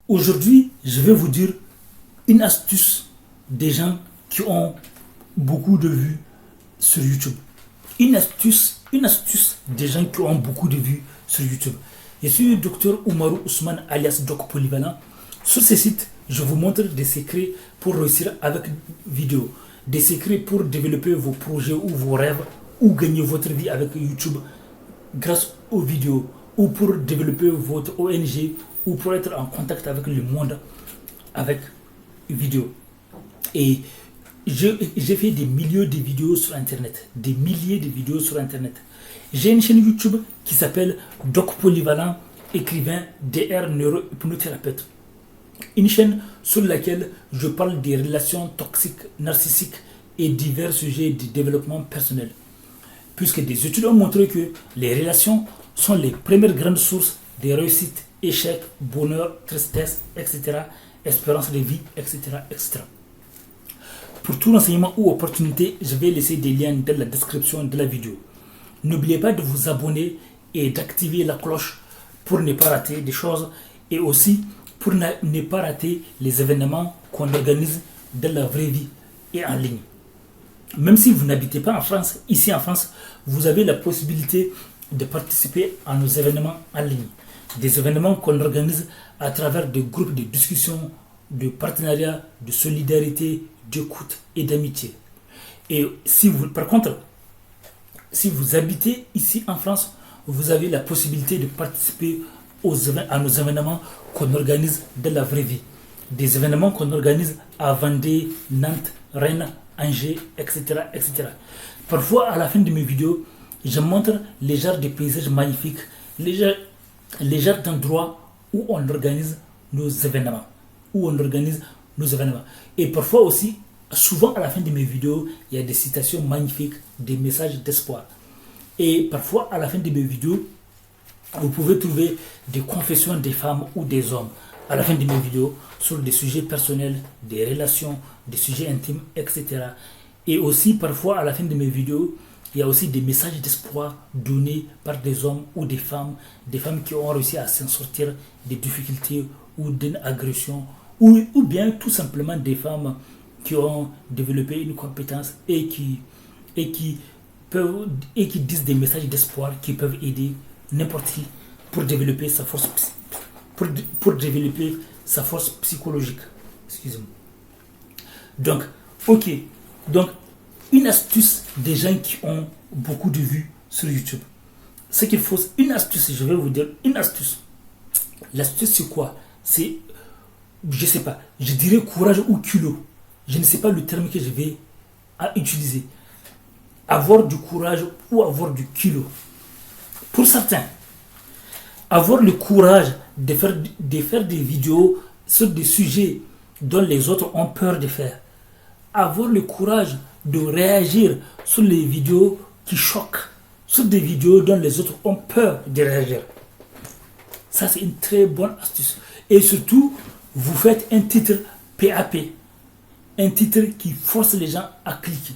Aujourd'hui, je vais vous dire une astuce des gens qui ont beaucoup de vues sur YouTube. Une astuce des gens qui ont beaucoup de vues sur YouTube. Je suis le docteur Oumarou Ousmane alias Doc Polyvalent. Sur ce site, je vous montre des secrets pour réussir avec vidéo, des secrets pour développer vos projets ou vos rêves ou gagner votre vie avec YouTube grâce aux vidéos ou pour développer votre ONG ou pour être en contact avec le monde avec vidéo. Et j'ai fait des milliers de vidéos sur Internet, des milliers de vidéos sur Internet. J'ai une chaîne YouTube qui s'appelle Doc Polyvalent, écrivain DR neurohypnothérapeute. Une chaîne sur laquelle je parle des relations toxiques, narcissiques et divers sujets de développement personnel. Puisque des études ont montré que les relations sont les premières grandes sources des réussites, échecs, bonheur, tristesse, etc., espérance de vie, etc., etc. Pour tout renseignement ou opportunité, je vais laisser des liens dans la description de la vidéo. N'oubliez pas de vous abonner et d'activer la cloche pour ne pas rater des choses et aussi pour ne pas rater les événements qu'on organise dans la vraie vie et en ligne. Même si vous n'habitez pas en France, ici en France, vous avez la possibilité de participer à nos événements en ligne. Des événements qu'on organise à travers des groupes de discussion, de partenariat, de solidarité, d'écoute et d'amitié. Et par contre, si vous habitez ici en France, vous avez la possibilité de participer à nos événements qu'on organise dans la vraie vie. Des événements qu'on organise à Vendée, Nantes, Rennes, Angers, etc., etc. Parfois, à la fin de mes vidéos, je montre les genres de paysages magnifiques, les genres d'endroits où on organise nos événements. Et parfois aussi, souvent à la fin de mes vidéos, il y a des citations magnifiques, des messages d'espoir. Et parfois, à la fin de mes vidéos, vous pouvez trouver des confessions des femmes ou des hommes à la fin de mes vidéos sur des sujets personnels, des relations, des sujets intimes, etc. Et aussi, parfois, à la fin de mes vidéos, il y a aussi des messages d'espoir donnés par des hommes ou des femmes qui ont réussi à s'en sortir des difficultés ou d'une agression, ou bien tout simplement des femmes qui ont développé une compétence et qui disent des messages d'espoir qui peuvent aider n'importe qui pour développer sa force psychologique. Excusez-moi. Donc, une astuce des gens qui ont beaucoup de vues sur YouTube. Ce qu'il faut, une astuce, je vais vous dire une astuce. L'astuce, c'est quoi? C'est, je sais pas, je dirais courage ou culot. Je ne sais pas le terme que je vais utiliser. Avoir du courage ou avoir du culot. Pour certains, avoir le courage de faire des vidéos sur des sujets dont les autres ont peur de faire. Avoir le courage de réagir sur les vidéos qui choquent, sur des vidéos dont les autres ont peur de réagir. Ça, c'est une très bonne astuce. Et surtout, vous faites un titre PAP, un titre qui force les gens à cliquer,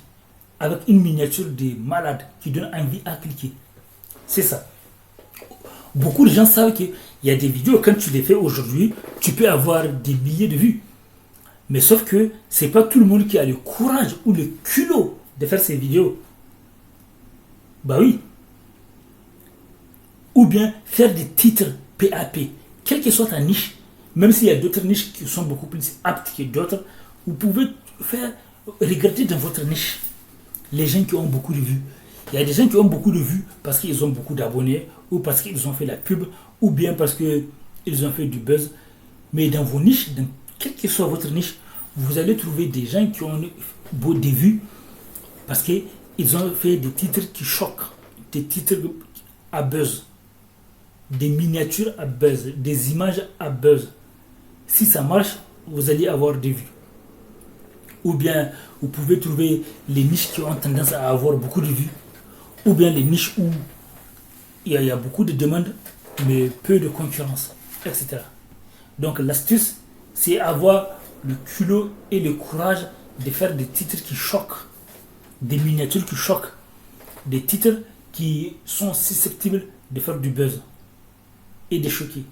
avec une miniature de malade qui donne envie à cliquer. C'est ça. Beaucoup de gens savent qu'il y a des vidéos, quand tu les fais aujourd'hui, tu peux avoir des milliers de vues. Mais sauf que c'est pas tout le monde qui a le courage ou le culot de faire ces vidéos. Bah oui. Ou bien faire des titres PAP, quelle que soit ta niche, même s'il y a d'autres niches qui sont beaucoup plus aptes que d'autres, vous pouvez regarder dans votre niche les gens qui ont beaucoup de vues. Il y a des gens qui ont beaucoup de vues parce qu'ils ont beaucoup d'abonnés, ou parce qu'ils ont fait la pub, ou bien parce qu'ils ont fait du buzz. Mais dans vos niches, quelle que soit votre niche, vous allez trouver des gens qui ont des vues parce qu'ils ont fait des titres qui choquent, des titres à buzz, des miniatures à buzz, des images à buzz. Si ça marche, vous allez avoir des vues. Ou bien vous pouvez trouver les niches qui ont tendance à avoir beaucoup de vues, ou bien les niches où il y a beaucoup de demandes mais peu de concurrence, etc. Donc l'astuce, c'est avoir le culot et le courage de faire des titres qui choquent, des miniatures qui choquent, des titres qui sont susceptibles de faire du buzz et de choquer.